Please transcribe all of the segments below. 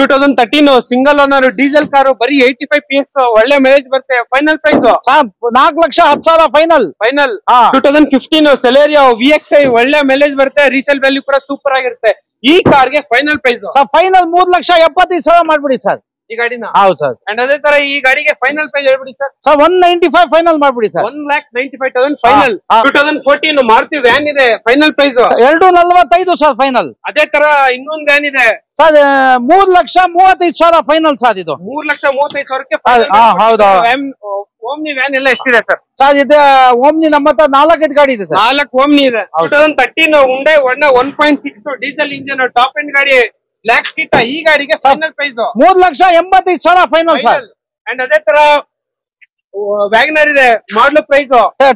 2013 single owner diesel car ಬರೀ 85 PS ಒಳ್ಳೆ mileage ಬರುತ್ತೆ. Final price 4,10,000 final. 2015 Celerio VXI ಒಳ್ಳೆ ಮೈಲೇಜ್ ಬರುತ್ತೆ. ರೀಸೇಲ್ ವ್ಯಾಲ್ಯೂ ಕೂಡ ಸೂಪರ್ ಆಗಿರುತ್ತೆ. ಈ ಕಾರ್ಗೆ ಫೈನಲ್ ಪ್ರೈಸ್ ಫೈನಲ್ 3,75,000 ಮಾಡ್ಬಿಡಿ ಸರ್ ಈ ಗಾಡಿನ. ಹೌದು ಸರ್. ಅಂಡ್ ಅದೇ ತರ ಈ ಗಾಡಿಗೆ ಫೈನಲ್ ಪ್ರೈಸ್ ಹೇಳ್ಬಿಡಿ ಸರ್. 195 ಫೈನಲ್ ಮಾಡ್ಬಿಡಿ ಸರ್. 1,95,000 ಫೈನಲ್. 2014 ಮಾರುತಿ ವ್ಯಾನ್ ಇದೆ, ಫೈನಲ್ ಪ್ರೈಸ್ 245 ಸರ್ ಫೈನಲ್. ಅದೇ ತರ ಇನ್ನೊಂದು ವ್ಯಾನ್ ಇದೆ ಸರ್ 3,35,000 ಫೈನಲ್ ಸರ್. ಇದು 3,35,000ಕ್ಕೆ ಹೌದು. ಓಮ್ನಿ ವ್ಯಾನ್ ಎಲ್ಲ ಎಷ್ಟಿದೆ ಸರ್? ಸರ್ ಇದು ಓಮ್ನಿ ನಮ್ಮ ಹತ್ರ 4-5 ಗಾಡಿ ಇದೆ ಸರ್. 4 ಓಮ್ನಿ ಇದೆ. 2013 Hyundai 1.6 diesel engine top end ಗಾಡಿ, ಬ್ಲಾಕ್ ಸೀಟ್. ಈ ಗಾಡಿಗೆ final price 3,85,000 final sir. And ಅದೇ ತರ ವ್ಯಾಗನರ್ ಇದೆ, model price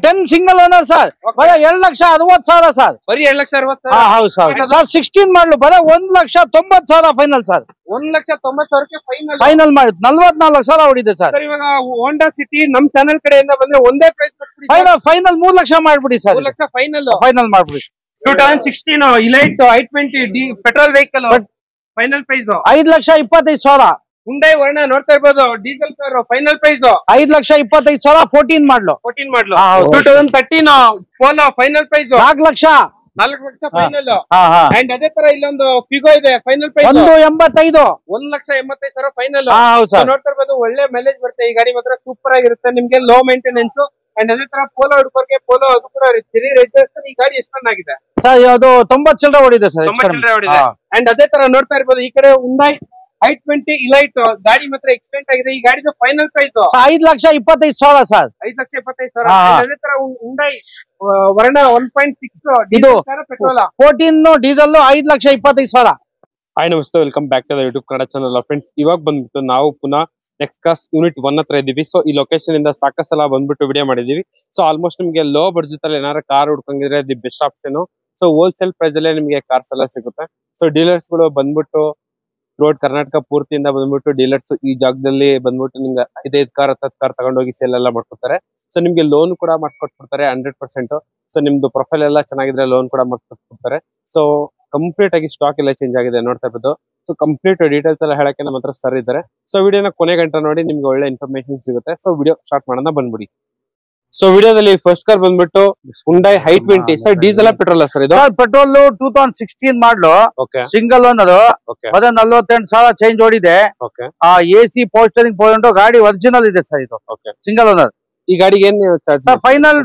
10 single owner sir. ಬರೀ 2,60,000 ಸರ್. ಬರೀ 2,60,000. ಹೌದು ಸರ್. 16 ಮಾಡಲು ಬರೀ 1,90,000 ಫೈನಲ್ ಸರ್. 1,90,000ಕ್ಕೆ ಫೈನಲ್ ಮಾಡಿ 44,000 ಹೊಡಿದೆ ಸರ್. ಇವಾಗ ಹೋಂಡಾ ಸಿಟಿ ನಮ್ ಚಾನೆಲ್ ಕಡೆಯಿಂದ ಬಂದ್ರೆ ಒಂದೇ ಪ್ರೈಸ್ ಫೈನಲ್ 3 ಲಕ್ಷ ಮಾಡ್ಬಿಡಿ ಸರ್. 3 ಲಕ್ಷ ಫೈನಲ್ ಮಾಡ್ಬಿಡಿ. 2016 Elite i20 petrol vehicle final price 5,25,000. Hyundai Verna ನೋಡ್ತಾ ಇರ್ಬೋದು, diesel car final price 5,25,000. 14 model 2013 Polo final price 4 lakh final. And ಅದೇ ತರ ಇಲ್ಲೊಂದು ಫಿಗೋ ಇದೆ, ಫೈನಲ್ ಪ್ರೈಸ್ 1,85,000. 1,85,000 ಫೈನಲ್. ನೋಡ್ತಾ ಇರ್ಬೋದು, ಒಳ್ಳೆ ಮೈಲೇಜ್ ಬರುತ್ತೆ. ಈ ಗಾಡಿ ಮಾತ್ರ ಸೂಪರ್ ಆಗಿರುತ್ತೆ, ನಿಮ್ಗೆ ಲೋ ಮೇಂಟೆನೆನ್ಸ್. ಅಂಡ್ ಅದೇ ತರ ಪೋಲೋ ಹುಡುಗರಿಗೆ ಪೋಲೋ ಅದು ಕೂಡ ಈ ಗಾಡಿ ಎಷ್ಟು ರನ್ ಆಗಿದೆ ಸರ್? ಅದು 90 ಚಿಲ್ಲರೆ ಹೊಡಿದೆ ಸರ್. 90 ಚಿಲ್ಲರೆ ಹೊಡಿದೆ. ಅಂಡ್ ಅದೇ ತರ ನೋಡ್ತಾ ಇರ್ಬೋದು, ಈ ಕಡೆ ಹುಂಡೈ i20 ಇಲೈಟ್ ಗಾಡಿ ಮಾತ್ರ ಎಕ್ಸ್ಪೆಂಟ್ ಆಗಿದೆ. ಈ ಗಾಡಿದು ಫೈನಲ್ ಪ್ರೈಸ್ 5,25,000 ಸರ್. 5,25,000. ಅದೇ ತರ ಹುಂಡೈ ವರ್ಣ 1.6 ಇದು petrol 14 diesel 5,25,000. Hi namaste, welcome back to the YouTube Kannada channel. Friends, ಇವಾಗ ಬಂದ್ಬಿಟ್ಟು ನಾವು ಪುನಃ ನೆಕ್ಸ್ಕಾಸ್ ಯೂನಿಟ್ 1 ಹತ್ರ ಇದೀವಿ. ಸೊ ಈ ಲೊಕೇಶನ್ ಇಂದ ಸಾಕಷ್ಟು ಸಲ ಬಂದ್ಬಿಟ್ಟು ವಿಡಿಯೋ ಮಾಡಿದೀವಿ. ಸೊ ಆಲ್ಮೋಸ್ಟ್ ನಿಮ್ಗೆ ಲೋ ಬಡ್ಜೆಟ್ ಅಲ್ಲಿ ಏನಾದ್ರು ಕಾರ್ ಹುಡ್ಕಂಗಿದ್ರೆ the best option. So wholesale price ಅಲ್ಲೇ ನಿಮ್ಗೆ ಕಾರ್ಸ್ ಎಲ್ಲ ಸಿಗುತ್ತೆ. ಸೊ ಡೀಲರ್ಸ್ ಗಳು ಬಂದ್ಬಿಟ್ಟು ರೋಡ್ ಕರ್ನಾಟಕ ಪೂರ್ತಿಯಿಂದ ಬಂದ್ಬಿಟ್ಟು ಡೀಲರ್ಸ್ ಈ ಜಾಗದಲ್ಲಿ ಬಂದ್ಬಿಟ್ಟು ನಿಮ್ಗೆ 5 ಕಾರ್ 10 ಕಾರ್ ತಗೊಂಡೋಗಿ ಸೇಲ್ ಎಲ್ಲ ಮಾಡ್ಕೊಡ್ತಾರೆ. ಸೊ ನಿಮ್ಗೆ ಲೋನ್ ಕೂಡ ಮಾಡಿಸ್ಕೊಟ್ಬಿಡ್ತಾರೆ 100%. ಸೊ ನಿಮ್ದು ಪ್ರೊಫೈಲ್ ಎಲ್ಲ ಚೆನ್ನಾಗಿದ್ರೆ ಲೋನ್ ಕೂಡ ಮಾಡಿಸ್ಕೊಟ್ಬಿಡ್ತಾರೆ. ಸೊ ಕಂಪ್ಲೀಟ್ ಆಗಿ ಸ್ಟಾಕ್ ಎಲ್ಲ ಚೇಂಜ್ ಆಗಿದೆ ನೋಡ್ತಾ ಇರ್ಬೋದು. ಸೊ ಕಂಪ್ಲೀಟ್ ಡೀಟೇಲ್ಸ್ ಎಲ್ಲ ಹೇಳಕ್ಕೆ ನಮ್ಮ ಹತ್ರ ಸರ್ ಇದ್ದಾರೆ. ಸೊ ವಿಡಿಯೋನ ಕೊನೆ ಗಂಟೆ ನೋಡಿ, ನಿಮ್ಗೆ ಒಳ್ಳೆ ಇನ್ಫಾರ್ಮೇಶನ್ ಸಿಗುತ್ತೆ. ಸೊ ವಿಡಿಯೋ ಸ್ಟಾರ್ಟ್ ಮಾಡೋಣ, ಬಂದ್ಬಿಡಿ. ಸೊ ವಿಡಿಯೋದಲ್ಲಿ ಫಸ್ಟ್ ಕಾರ್ ಬಂದ್ಬಿಟ್ಟು Hyundai i20. Sir diesel petrol sir? ಇದು petrol 2016 model, single owner, 48,000 change ಓಡಿದೆ. AC ಪೋಸ್ಟರಿಂಗ್ ಪಾಯಿಂಟ್ ಗಾಡಿ ಒರಿಜಿನಲ್ ಇದೆ ಸರ್. ಇದು ಸಿಂಗಲ್ ಓನರ್. ಈ ಗಾಡಿಗೆ ಏನ್ ಚಾರ್ಜ್? ಫೈನಲ್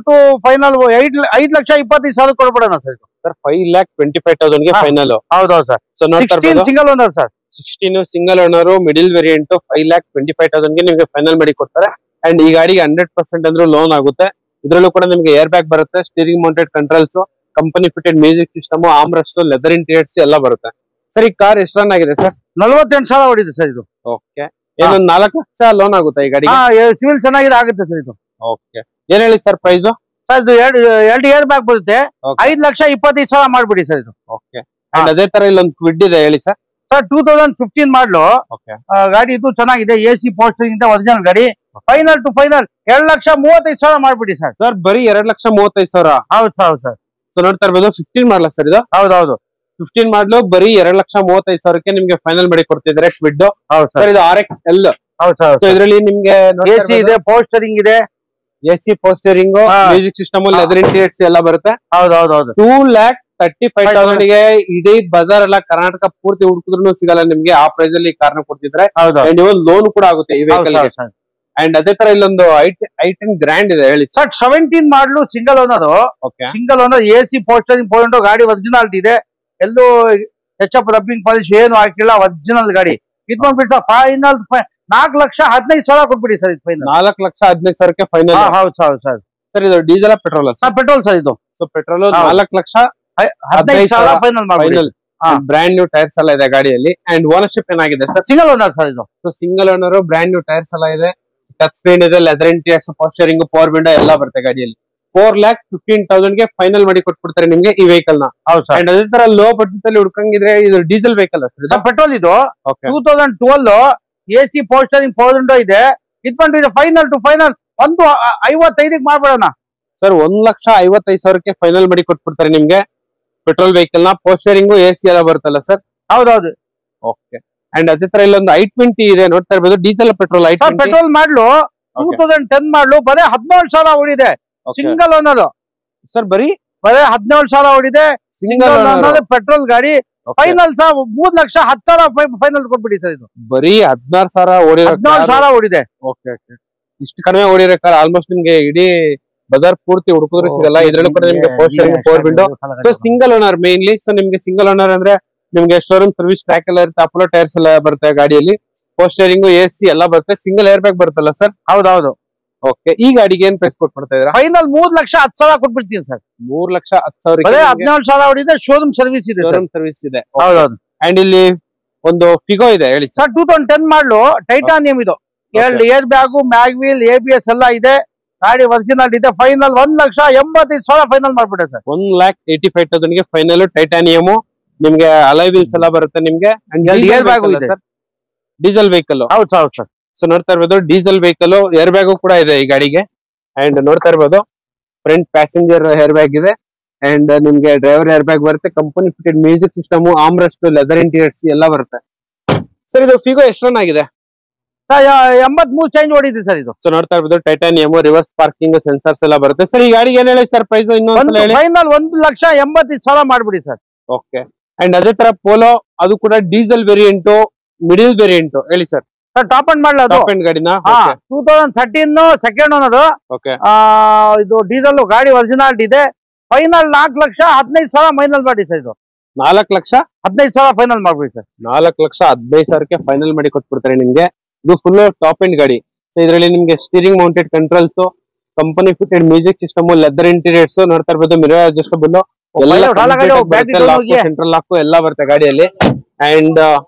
5,25,000 ಕೊಡ್ಬಿಡೋಣ ಸರ್. ಇದು ಸರ್ 5,25,000 ಫೈನಲ್. ಹೌದೌದು ಸರ್. ಸೊ ನೋಡ್ತಾ single owner sir. 16 single owner middle variant 5,25,000 ನಿಮ್ಗೆ ಫೈನಲ್ ಮಾಡಿ ಕೊಡ್ತಾರೆ. ಅಂಡ್ ಈ ಗಾಡಿಗೆ 100% ಅಂದ್ರೂ ಲೋನ್ ಆಗುತ್ತೆ. ಇದ್ರಲ್ಲೂ ಕೂಡ ನಿಮ್ಗೆ ಏರ್ ಬ್ಯಾಗ್ ಬರುತ್ತೆ, steering mounted controls, company fitted music system, armrest, leather interiors ಎಲ್ಲ ಬರುತ್ತೆ. ಸರ್ ಈ ಕಾರ್ ಎಷ್ಟು ರನ್ ಆಗಿದೆ ಸರ್? 48,000 ಹೊಡಿದೆ ಸರ್. ಇದು ಓಕೆ. ಏನೊಂದು 4 ಲಕ್ಷ ಲೋನ್ ಆಗುತ್ತೆ ಈ ಗಾಡಿಗೆ? ಸಿವಿಲ್ ಚೆನ್ನಾಗಿದೆ, ಆಗುತ್ತೆ ಸರ್. ಇದು ಓಕೆ. ಏನ್ ಹೇಳಿ ಸರ್ ಪ್ರೈಸ್? ಸರ್ ಇದು ಎರಡು ಏರ್ ಬ್ಯಾಗ್ ಬರುತ್ತೆ. 5,25,000 ಮಾಡ್ಬಿಡಿ ಸರ್. ಇದು ಓಕೆ. ಅಂಡ್ ಅದೇ ತರ ಇಲ್ಲೊಂದು ಕ್ವಿಡ್ ಇದೆ, ಹೇಳಿ ಸರ್. ಸರ್ 2015 ಮಾಡಲು ಗಾಡಿ, ಇದು ಚೆನ್ನಾಗಿದೆ. AC ಪೋಸ್ಟರಿಂಗ್ ಇಂದ ಒರಿಜಿನಲ್ ಗಾಡಿ. ಫೈನಲ್ ಟು ಫೈನಲ್ 2,35,000 ಮಾಡ್ಬಿಡಿ ಸರ್. ಸರ್ ಬರೀ 2,35,000? ಹೌದು ಸರ್. ಸೊ ನೋಡ್ತಾ ಇರ್ಬೋದು, 15 ಮಾಡಲ ಸರ್ ಇದು? ಹೌದೌದು, 15 ಮಾಡಲು ಬರೀ 2,35,000 ನಿಮ್ಗೆ ಫೈನಲ್ ಮಾಡಿ ಕೊಡ್ತಿದ್ದಾರೆ ಕ್ವಿಡ್. ಹೌದು ಸರ್. ಇದು RXL. ಹೌದು ಸರ್. ಸೊ ಇದರಲ್ಲಿ ನಿಮ್ಗೆ AC ಇದೆ, ಪೋಸ್ಟರಿಂಗ್ ಇದೆ, AC power steering, music system, leather interiors ಎಲ್ಲ ಬರುತ್ತೆ. ಹೌದೌದು. 2,35,000 ಇಡೀ ಬಜಾರ್ ಎಲ್ಲ ಕರ್ನಾಟಕ ಪೂರ್ತಿ ಹುಡುಕಿದ್ರು ಸಿಗಲ್ಲ ನಿಮ್ಗೆ. ಆ ಪ್ರೈಸ್ ಅಲ್ಲಿ ಕಾರ್ನ ಕೊಡ್ತಿದ್ರೆ. ಅಂಡ್ ಇವನ್ ಲೋನ್ ಕೂಡ ಆಗುತ್ತೆ ಈ ವೆಹಿಕಲ್. ಅಂಡ್ ಅದೇ ತರ ಇಲ್ಲೊಂದು i10 ಗ್ರ್ಯಾಂಡ್ ಇದೆ, ಹೇಳಿ sir. 17 model, single owner. Single owner, AC power steering point ಗಾಡಿ ಒರಿಜಿನಾಲಿಟಿ ಇದೆ. ಎಲ್ಲೂ HF ರಬ್ಬಿಂಗ್ ಪಾಲಿಶ್ ಏನು ಹಾಕಿಲ್ಲ, ಒರಿಜಿನಲ್ ಗಾಡಿ. ಇದು ಬಂದ್ಬಿಟ್ಟು ಸರ್ ಫೈನಲ್ 4,15,000 ಕೊಟ್ಬಿಡಿ ಸರ್. ಇದು ಫೈನಲ್ 4,15,000 ಫೈನಲ್. ಹೌದು ಸರ್. ಸರ್ ಇದು ಡೀಸೆಲ್ ಪೆಟ್ರೋಲ್? Petrol sir. ಇದು so petrol 4,15,000 final. Brand new tyres ಎಲ್ಲ ಇದೆ ಗಾಡಿಯಲ್ಲಿ. ಅಂಡ್ ಓನರ್ಶಿಪ್ ಏನಾಗಿದೆ ಸರ್? Single owner sir. ಇದು so single owner, brand new tyres ಎಲ್ಲ ಇದೆ, ಟಚ್ ಸ್ಕ್ರೀನ್ ಇದೆ, leather interiors, power steering, power window ಎಲ್ಲ ಬರುತ್ತೆ ಗಾಡಿಯಲ್ಲಿ. 4,15,000 ಫೈನಲ್ ಮಾಡಿ ಕೊಟ್ಬಿಡ್ತಾರೆ ನಿಮ್ಗೆ ಈ ವೆಹಿಕಲ್ ನ. ಅಂಡ್ ಅದೇ ತರ ಲೋ ಬಡ್ಜೆಟ್ ಅಲ್ಲಿ ಹುಡ್ಕಂಗಿದ್ರೆ ಇದು ಡೀಸೆಲ್ ವೆಹಿಕಲ್ ಪೆಟ್ರೋಲ್. ಇದು 2012 AC ಪೋಸ್ಟರಿಂಗ್, ಪವರ್ ವಿಂಡೋ ಇದೆ. ಇದು ಬಂದ್ಬಿಟ್ಟು ಫೈನಲ್ ಟು ಫೈನಲ್ 1,55,000 ಮಾಡ್ಬಿಡೋಣ ಸರ್. 1,55,000 ಫೈನಲ್ ಮಾಡಿ ಕೊಟ್ಬಿಡ್ತಾರೆ ನಿಮ್ಗೆ ಪೆಟ್ರೋಲ್ ವೆಹಿಕಲ್ ನ. ಪೋಸ್ಟರಿಂಗು AC ಎಲ್ಲ ಬರುತ್ತಲ್ಲ ಸರ್? ಹೌದೌದು. ಓಕೆ. ಅಂಡ್ ಅದೇ ತರ ಇಲ್ಲೊಂದು i20 ಇದೆ ನೋಡ್ತಾ ಇರ್ಬೋದು, ಡೀಸೆಲ್ ಪೆಟ್ರೋಲ್ i20 ಪೆಟ್ರೋಲ್ ಮಾಡ್ಲು 2010 ಮಾಡ್ಲು ಬರೀ 17,000 ಓಡಿದೆ. ಸಿಂಗಲ್ ಓನರ್ ಸರ್, ಬರೀ 17,000 ಓಡಿದೆ. ಸಿಂಗಲ್ ಓನರ್ ಪೆಟ್ರೋಲ್ ಗಾಡಿ. ಫೈನಲ್ 3,10,000 ಫೈನಲ್ ಕೊಟ್ಬಿಡಿ ಸರ್. ಇದು ಬರೀ 16,000 ಓಡಿರೋ 17,000 ಓಡಿದೆ. ಓಕೆ, ಇಷ್ಟು ಕಡಿಮೆ ಓಡಿರೋ ಕಾರ್ ಆಲ್ಮೋಸ್ಟ್ ನಿಮ್ಗೆ ಇಡೀ ಬಜಾರ್ ಪೂರ್ತಿ ಹುಡುಕಿದ್ರೆ ಸಿಗಲ್ಲ. ಇದ್ರಲ್ಲೂ ಕೂಡ ನಿಮ್ಗೆ power window. So single owner mainly. So ನಿಮ್ಗೆ ಸಿಂಗಲ್ ಓನರ್ ಅಂದ್ರೆ ನಿಮ್ಗೆ ಶೋರೂಮ್ ಸರ್ವಿಸ್ ಟ್ರ್ಯಾಕ್ ಎಲ್ಲ ಇರುತ್ತೆ, ಅಪೋಲೋ ಟೈರ್ಸ್ ಎಲ್ಲ ಬರುತ್ತೆ ಗಾಡಿಯಲ್ಲಿ, ಪವರ್ ಸ್ಟೇರಿಂಗ್, AC ಎಲ್ಲ ಬರುತ್ತೆ, ಸಿಂಗಲ್ ಏರ್ ಬ್ಯಾಗ್ ಬರುತ್ತಲ್ಲ ಸರ್? ಹೌದೌದು. ಓಕೆ, ಈ ಗಾಡಿಗೆ ಏನ್ ಪ್ರೈಸ್ ಕೊಟ್ಟು ಮಾಡ್ತಾ ಇದ್ದೀರಾ? ಫೈನಲ್ 3,10,000 ಕೊಟ್ಬಿಡ್ತೀನಿ ಸರ್. 3,10,000 17,000 ಓಡಿದೆ. ಶೋರೂಮ್ ಸರ್ವಿಸ್ ಇದೆ. ಶೋರೂಮ್ ಸರ್ವಿಸ್ ಇದೆ. ಹೌದೌದು. ಅಂಡ್ ಇಲ್ಲಿ ಒಂದು ಫಿಗೋ ಇದೆ, ಹೇಳಿ ಸರ್. 2010 ಮಾಡ್ಲು ಟೈಟಾನಿಯಂ ಇದು. 2 ಏರ್ ಬ್ಯಾಗು, ಮ್ಯಾಗ್ವೀಲ್, ABS ಎಲ್ಲ ಇದೆ. ಗಾಡಿ ಒರಿಜಿನಲ್ ಇದೆ. ಫೈನಲ್ 1,85,000 ಫೈನಲ್ ಮಾಡ್ಬಿಟ್ಟೆ ಸರ್. 1,85,000 ಗೆ ಫೈನಲ್. ಟೈಟಾನಿಯಮ್ ನಿಮ್ಗೆ ಅಲಾಯ್ ವೀಲ್ಸ್ ಎಲ್ಲ ಬರುತ್ತೆ ನಿಮ್ಗೆ. ಏರ್ ಬ್ಯಾಗ್ ಇದೆ ಸರ್. Diesel vehicle. ಹೌದು ಸರ್. ಸೊ ನೋಡ್ತಾ ಇರ್ಬೋದು, ಡೀಸೆಲ್ ವೆಹಿಕಲ್, ಏರ್ ಬ್ಯಾಗು ಕೂಡ ಇದೆ ಈ ಗಾಡಿಗೆ. ಅಂಡ್ ನೋಡ್ತಾ ಇರ್ಬೋದು, ಫ್ರಂಟ್ ಪ್ಯಾಸೆಂಜರ್ ಏರ್ ಬ್ಯಾಗ್ ಇದೆ. ಅಂಡ್ ನಿಮ್ಗೆ ಡ್ರೈವರ್ ಏರ್ ಬ್ಯಾಗ್ ಬರುತ್ತೆ, company fitted music system, armrest, leather interiors ಎಲ್ಲ ಬರುತ್ತೆ. ಸರ್, ಇದು ಫಿಗೋ ಎಷ್ಟು ರನ್ ಆಗಿದೆ? 83 ಚೇಂಜ್ ಓಡಿದೆ ಸರ್ ಇದು. ಸೊ ನೋಡ್ತಾ ಇರ್ಬೋದು, ಟೈಟಾನಿಯಮ್, ರಿವರ್ಸ್ ಪಾರ್ಕಿಂಗ್ ಸೆನ್ಸರ್ಸ್ ಎಲ್ಲ ಬರುತ್ತೆ. ಸರ್, ಈ ಗಾಡಿಗೆ ಏನ್ ಹೇಳಿ ಸರ್ ಪ್ರೈಸ್? ಇನ್ನೊಂದು ಫೈನಲ್ 1,85,000 ಮಾಡ್ಬಿಡಿ ಸರ್. ಓಕೆ. ಅಂಡ್ ಅದೇ ತರ ಪೋಲೋ, ಅದು ಕೂಡ ಡೀಸೆಲ್ ವೇರಿಯಂಟ್, ಮಿಡಿಲ್ ವೇರಿಯಂಟ್, ಹೇಳಿ sir. Top end model top end ಗಾಡಿನ 2013 ಸೆಕೆಂಡ್ ಓನರ್. ಓಕೆ. ಇದು ಡೀಸೆಲ್ ಗಾಡಿ ಒರಿಜಿನಾಲಿಟಿ ಇದೆ. ಫೈನಲ್ 4,15,000 ಫೈನಲ್ ಮಾಡಿ ಸರ್. ಇದು 4,15,000 ಫೈನಲ್ ಮಾಡ್ಬಿಡಿ ಸರ್. 4,15,000 ಫೈನಲ್ ಮಾಡಿ ಕೊಟ್ಬಿಡ್ತಾರೆ ನಿಮ್ಗೆ. ಇದು ಫುಲ್ ಟಾಪ್ ಅಂಡ್ ಗಾಡಿ. ಸೊ ಇದರಲ್ಲಿ ನಿಮ್ಗೆ steering mounted controls, company fitted music system, leather interiors ನೋಡ್ತಾ ಇರ್ಬೋದು, ಮಿರರ್ ಅಡ್ಜಸ್ಟಬಲ್, ಸೆಂಟ್ರಲ್ ಲಾಕ್ ಎಲ್ಲ ಬರುತ್ತೆ ಗಾಡಿಯಲ್ಲಿ. ಅಂಡ್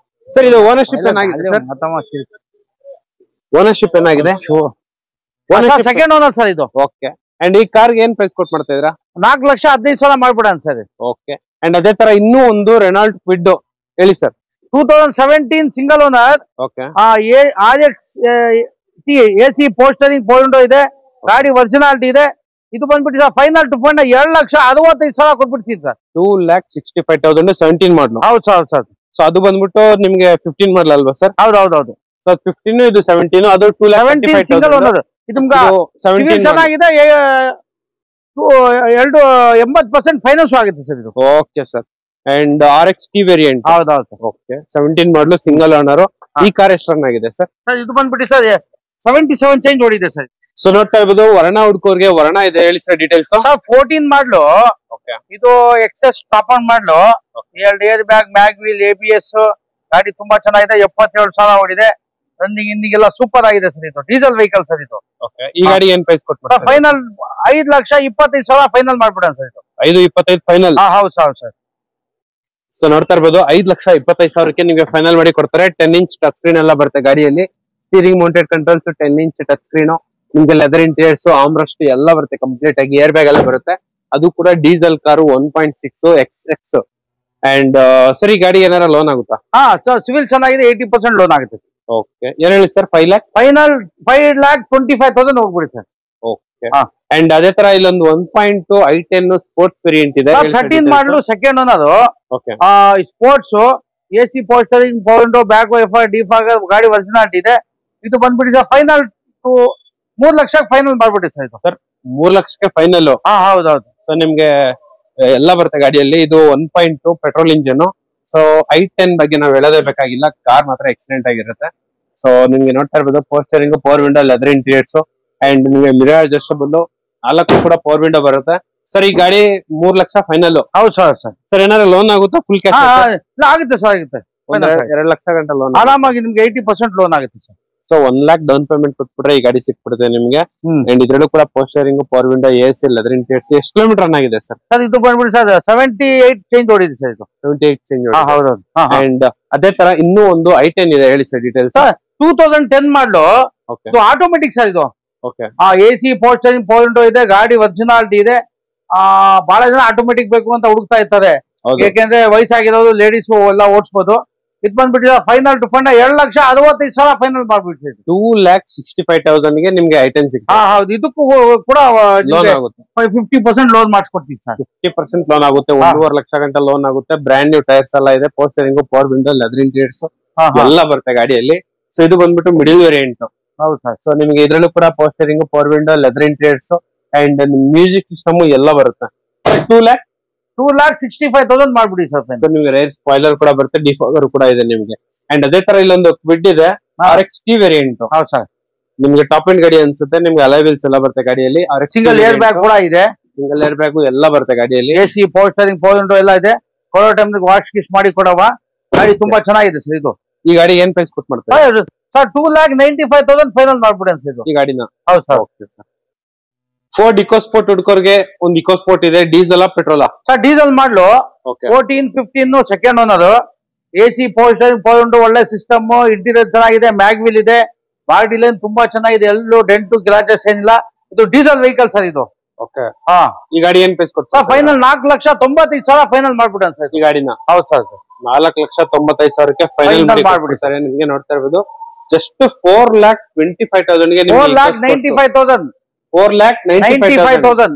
ಸರ್, ಇದು ಓನರ್ಶಿಪ್ ಏನಾಗಿದೆ ಸರ್? ಓನರ್ಶಿಪ್ ಏನಾಗಿದೆ? ಸೆಕೆಂಡ್ ಓನರ್ ಸರ್ ಇದು. ಓಕೆ. ಅಂಡ್ ಈ ಕಾರ್ಗೆ ಏನ್ ಪ್ರೈಸ್ ಕೊಟ್ಟು ಮಾಡ್ತಾ ಇದ್ದೀರಾ? 4,15,000 ಮಾಡ್ಬಿಡೋಣ ಸರ್. ಓಕೆ. ಅಂಡ್ ಅದೇ ತರ ಇನ್ನೂ ಒಂದು ರೆನಾಲ್ಟ್ ಕ್ವಿಡ್, ಹೇಳಿ sir. 2017 single owner. Okay. RX AC ಪೋಸ್ಟರಿಂಗ್ 4 window ಇದೆ. ಗಾಡಿ ಒರಿಜಿನಾಲಿಟಿ ಇದೆ. ಇದು ಬಂದ್ಬಿಟ್ಟು ಸರ್ ಫೈನಲ್ 2,65,000 ಕೊಟ್ಬಿಡ್ತೀನಿ ಸರ್. 2,65,000 17 ಮಾಡಲು. ಹೌದು ಸರ್. ಸೊ ಅದು ಬಂದ್ಬಿಟ್ಟು ನಿಮ್ಗೆ 15 ಮಾಡಲ್ ಅಲ್ವಾ ಸರ್? ಹೌದು. ಸೊ 15 ಇದು 17, ಅದು 2,70,000 ಸಿಂಗಲ್ ಓನರ್. ಇದು 17 ಚೆನ್ನಾಗಿದೆ. 80% ಫೈನಾನ್ಸ್ ಆಗುತ್ತೆ ಸರ್ ಇದು. Okay sir. And RXT variant. ಹೌದು. ಓಕೆ. 17 model, single owner. ಈ ಕಾರ್ ಎಷ್ಟು ರನ್ ಆಗಿದೆ ಸರ್? ಇದು ಬಂದ್ಬಿಟ್ಟು ಸರ್ 77 ಚೇಂಜ್ ಓಡಿದೆ ಸರ್. ಸೊ ನೋಡ್ತಾ ಇರ್ಬೋದು, ವರ್ಣ ಹುಡ್ಕೋರ್ಗೆ ವರ್ಣ ಇದೆ, ಹೇಳಿ ಸರ್ ಡೀಟೇಲ್ಸ್. 14 ಮಾಡ್ಲು. ಇದು access top on model. 2 air bag, mag wheel, ABS, ಗಾಡಿ ತುಂಬಾ ಚೆನ್ನಾಗಿದೆ. 77,000 ಓಡಿದೆ. ರನ್ನಿಂಗ್ ಇಂಡಿಂಗ್ ಎಲ್ಲ ಸೂಪರ್ ಆಗಿದೆ ಸರ್. ಇದು ಡೀಸೆಲ್ ವೆಹಿಕಲ್ ಸರ್ ಇದು. ಈ ಗಾಡಿ ಏನ್ ಪ್ರೈಸ್ ಕೊಟ್ಟು? ಫೈನಲ್ 5,25,000 ಫೈನಲ್ ಮಾಡ್ಬಿಡೋಣ ಸರ್. ಇದು 5,25,000 ಫೈನಲ್. ಹೌದು ಸರ್. ಸೊ ನೋಡ್ತಾ ಇರ್ಬೋದು, 5,25,000 ನಿಮ್ಗೆ ಫೈನಲ್ ಮಾಡಿ ಕೊಡ್ತಾರೆ. 10 ಇಂಚ್ ಟಚ್ ಸ್ಕ್ರೀನ್ ಎಲ್ಲ ಬರುತ್ತೆ ಗಾಡಿಯಲ್ಲಿ. Steering mounted controls, 10 inch touch screen, ನಿಮ್ಗೆ ಲೆದರ್ ಇಂಟೀರಿಯರ್ಸ್, ಆರ್ಮ್ರೆಸ್ಟ್ ಎಲ್ಲ ಬರುತ್ತೆ ಕಂಪ್ಲೀಟ್ ಆಗಿ. ಏರ್ ಬ್ಯಾಗ್ ಎಲ್ಲ ಬರುತ್ತೆ. ಅದು ಕೂಡ diesel car, 1.6 XX. And sir, ಈ ಗಾಡಿ ಏನಾರ ಲೋನ್ ಆಗುತ್ತಾ? ಸರ್ ಸಿವಿಲ್ ಚೆನ್ನಾಗಿದೆ. 80% ಲೋನ್ ಆಗುತ್ತೆ. ಓಕೆ. ಏನ್ ಹೇಳಿ ಸರ್? 5 lakh ಫೈನಲ್ 5,25,000 ಹೋಗ್ಬಿಡಿ ಸರ್. ಓಕೆ. ಅಂಡ್ ಅದೇ ತರ ಇಲ್ಲೊಂದು 1.2 i10 ಸ್ಪೋರ್ಟ್ಸ್ ವೇರಿಯಂಟ್ ಇದೆ. 13 ಮಾಡಲು, second owner. Okay. Sports AC ಪೋಸ್ಟರಿಂಗ್ 4 window, back wiper, defogger, ಗಾಡಿ ಒರಿಜಿನಾಲಿಟಿ ಇದೆ. ಇದು ಬಂದ್ಬಿಡಿ ಸರ್ ಫೈನಲ್ 3 ಲಕ್ಷಕ್ಕೆ ಫೈನಲ್ ಮಾಡ್ಬಿಡಿ ಸರ್. ಇದು ಸರ್ 3 ಲಕ್ಷಕ್ಕೆ ಫೈನಲ್. ಹೌದು. ಸೊ ನಿಮ್ಗೆ ಎಲ್ಲ ಬರುತ್ತೆ ಗಾಡಿಯಲ್ಲಿ. ಇದು 1.2 ಪೆಟ್ರೋಲ್ ಇಂಜಿನ್. ಸೊ i10 ಬಗ್ಗೆ ನಾವ್ ಹೇಳೋದೇ ಬೇಕಾಗಿಲ್ಲ, ಕಾರ್ ಮಾತ್ರ ಎಕ್ಸಲೆಂಟ್ ಆಗಿರುತ್ತೆ. ಸೊ ನಿಮ್ಗೆ ನೋಡ್ತಾ ಇರ್ಬೋದು, power steering, power window, leather interiors, and ನಿಮ್ಗೆ ಮಿರರ್ ಅಡ್ಜಸ್ಟಬಲ್, 4 ಕೂಡ ಪವರ್ ವಿಂಡೋ ಬರುತ್ತೆ. ಸರ್, ಈ ಗಾಡಿ 3 ಲಕ್ಷ ಫೈನಲ್. ಹೌದು ಸರ್. ಸರ್, ಏನಾದ್ರು ಲೋನ್ ಆಗುತ್ತಾ? ಫುಲ್ ಕ್ಯಾಶ್ ಆಗುತ್ತೆ ಸರ್. ಆಗುತ್ತೆ. 2 ಲಕ್ಷ ಗಂಟೆ ಲೋನ್ ಆರಾಮಾಗಿ ನಿಮ್ಗೆ 80% ಲೋನ್ ಆಗುತ್ತೆ sir. So 1 lakh down payment ಕೊಟ್ಬಿಟ್ರೆ ಈ ಗಾಡಿ ಸಿಕ್ಬಿಡುತ್ತೆ ನಿಮ್ಗೆ. ಅಂಡ್ ಇದ್ರಲ್ಲೂ ಕೂಡ power steering, power window, AC, leather interiors. ಎಷ್ಟು ಕಿಲೋಮೀಟರ್ ರನ್ ಆಗಿದೆ ಸರ್? ಸರ್ ಇದು ಬಂದ್ಬಿಡಿ ಸರ್ 78 ಚೇಂಜ್ ಓಡಿದೆ ಸರ್. ಇದು 78 ಚೇಂಜ್. ಹೌದು. ಅಂಡ್ ಅದೇ ತರ ಇನ್ನೂ ಒಂದು i10 ಇದೆ, ಹೇಳಿ ಸರ್ ಡೀಟೇಲ್ಸ್. 2010 ಮಾಡಲು. ಇದು ಆಟೋಮೆಟಿಕ್ ಸರ್ ಇದು. Okay. AC power steering 4 window ಇದೆ. ಗಾಡಿ ಒರಿಜಿನಾಲಿಟಿ ಇದೆ. ಬಹಳ ಜನ ಆಟೋಮೆಟಿಕ್ ಬೇಕು ಅಂತ ಹುಡುಕ್ತಾ ಇರ್ತಾರೆ. ಯಾಕೆಂದ್ರೆ ವಯಸ್ಸಾಗಿರೋದು ಲೇಡೀಸ್ ಎಲ್ಲ ಓಡಿಸಬಹುದು. ಇದು ಬಂದ್ಬಿಟ್ಟು ಫೈನಲ್ 2,65,000 ಫೈನಲ್ ಮಾಡ್ಬಿಡ್ತೀವಿ. 2,65,000 ನಿಮ್ಗೆ i10 ಸಿಗುತ್ತೆ. ಹೌದು. ಇದಕ್ಕೂ ಕೂಡ ಲೋನ್ ಆಗುತ್ತೆ. 50% ಲೋನ್ ಮಾಡಿಸ್ಕೊಡ್ತೀವಿ ಸರ್. 50% ಲೋನ್ ಆಗುತ್ತೆ. 1.5 ಲಕ್ಷ ಗಂಟೆ ಲೋನ್ ಆಗುತ್ತೆ. ಬ್ರ್ಯಾಂಡ್ ನ್ಯೂ ಟೈರ್ಸ್ ಎಲ್ಲ ಇದೆ. Power steering, power window, leather interiors, ಎಲ್ಲ ಬರುತ್ತೆ ಗಾಡಿಯಲ್ಲಿ. ಸೊ ಇದು ಬಂದ್ಬಿಟ್ಟು ಮಿಡಿಲ್ ವೇರಿಯಂಟ್. ಹೌದು ಸರ್. ಸೊ ನಿಮ್ಗೆ ಇದ್ರಲ್ಲೂ ಕೂಡ power steering, power window, leather interiors and music system ಎಲ್ಲ ಬರುತ್ತೆ. 2,65,000 ಮಾಡ್ಬಿಡಿ ಸರ್. ಸೊ ನಿಮ್ಗೆ ರೇರ್ ಸ್ಪಾಯ್ಲರ್ ಕೂಡ ಬರುತ್ತೆ, ಡಿಫಾಗರ್ ಕೂಡ ಇದೆ ನಿಮ್ಗೆ. ಅಂಡ್ ಅದೇ ತರ ಇಲ್ಲೊಂದು ಕ್ವಿಡ್ ಇದೆ, RXT ವೇರಿಯಂಟ್. ಹೌದು ಸರ್. ನಿಮ್ಗೆ ಟಾಪ್ ಎಂಡ್ ಗಾಡಿ ಅನ್ಸುತ್ತೆ. ನಿಮ್ಗೆ ಅಲಾಯ್ ವೀಲ್ಸ್ ಎಲ್ಲ ಬರುತ್ತೆ ಗಾಡಿಯಲ್ಲಿ. ಸಿಂಗಲ್ ಏರ್ ಬ್ಯಾಗ್ ಕೂಡ ಇದೆ. ಸಿಂಗಲ್ ಏರ್ ಬ್ಯಾಗ್ ಎಲ್ಲ ಬರುತ್ತೆ ಗಾಡಿಯಲ್ಲಿ. AC, power steering, power window ಎಲ್ಲ ಇದೆ. ಕೊಡೋ ಟೈಮ್ ವಾಶ್ ಗಿಶ್ ಮಾಡಿ ಕೊಡವ. ಗಾಡಿ ತುಂಬಾ ಚೆನ್ನಾಗಿದೆ ಸರ್. ಇದು ಈ ಗಾಡಿ ಏನ್ ಪ್ರೈಸ್ ಕೊಟ್ಟು ಮಾಡ್ತಾರೆ ಸರ್? 2,95,000 ಫೈನಲ್ ಮಾಡ್ಬಿಡಿ ಅನ್ಸಿದ್ದು ಈ ಗಾಡಿನ. ಹೌದು ಸರ್. ಫೋರ್ಡ್ ಇಕೋಸ್ಪೋರ್ಟ್ ಹುಡ್ಕೋರ್ಗೆ ಒಂದು ಇಕೋಸ್ಪೋರ್ಟ್ ಇದೆ. ಡೀಸೆಲ್ ಪೆಟ್ರೋಲಾ sir? Diesel model 14, 15 second owner. AC, power steering, power window ಒಳ್ಳೆ ಸಿಸ್ಟಮ್, ಇಂಟೀರಿಯರ್ ಚೆನ್ನಾಗಿದೆ, ಮ್ಯಾಗ್ವಿಲ್ ಇದೆ, ಬಾಡಿ ಲೈನ್ ತುಂಬಾ ಚೆನ್ನಾಗಿದೆ, ಎಲ್ಲೂ ಡೆಂಟು ಗ್ರಾಚಸ್ ಏನಿಲ್ಲ. ಇದು ಡೀಸೆಲ್ ವೆಹಿಕಲ್ ಸರ್ ಇದು. ಹಾ, ಈ ಗಾಡಿ ಏನ್ ಪ್ರೈಸ್ ಕೊಡ್ತಾರೆ ಸರ್? ಫೈನಲ್ 4,95,000 ಫೈನಲ್ ಮಾಡ್ಬಿಡಿ ಅನ್ಸರ್ ಈ ಗಾಡಿನ. ಹೌದು ಸರ್. 4,95,000 ಫೈನಲ್ ಮಾಡ್ಬಿಡ್ತಾರೆ. ನಿಮ್ಗೆ ನೋಡ್ತಾ ಇರ್ಬೋದು ಜಸ್ಟ್ 4,25,000 4,95,000 4,95,000.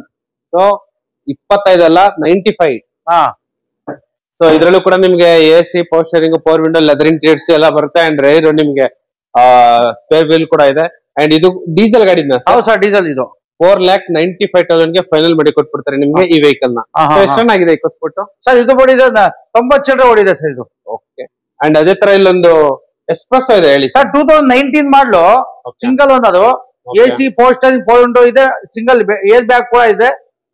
ಸೊ 25 ಅಲ್ಲ 95. ಹಾ. ಸೊ ಇದ್ರಲ್ಲೂ ಕೂಡ ನಿಮ್ಗೆ AC, power steering, power window, leather interiors ಎಲ್ಲ ಬರುತ್ತೆ. ಅಂಡ್ ರೈರ್ ನಿಮ್ಗೆ ಸ್ಪೇರ್ ವೀಲ್ ಕೂಡ ಇದೆ. ಅಂಡ್ ಇದು ಡೀಸೆಲ್ ಗಾಡಿನ. ಹೌದು ಸರ್, ಡೀಸೆಲ್ ಇದು. 4,95,000 ಫೈನಲ್ ಮಾಡಿ ಕೊಟ್ಬಿಡ್ತಾರೆ ನಿಮ್ಗೆ ಈ ವೆಹಿಕಲ್ ನ. ಎಷ್ಟನ್ನಾಗಿದೆ ಕೊಟ್ಬಿಟ್ಟು ಸರ್? ಇದು ಓಡಿದೆ 90 ಚಿಲ್ಲರೆ ಓಡಿದೆ ಸರ್ ಇದು. ಓಕೆ. ಅಂಡ್ ಅದೇ ತರ ಇಲ್ಲೊಂದು ಎಕ್ಸ್ಪ್ರೆಸ್ ಇದೆ ಹೇಳಿ sir. 2019 model, single owner, AC, power steering, power window ಇದೆ, ಸಿಂಗಲ್ ಏರ್ ಬ್ಯಾಗ್ ಕೂಡ ಇದೆ,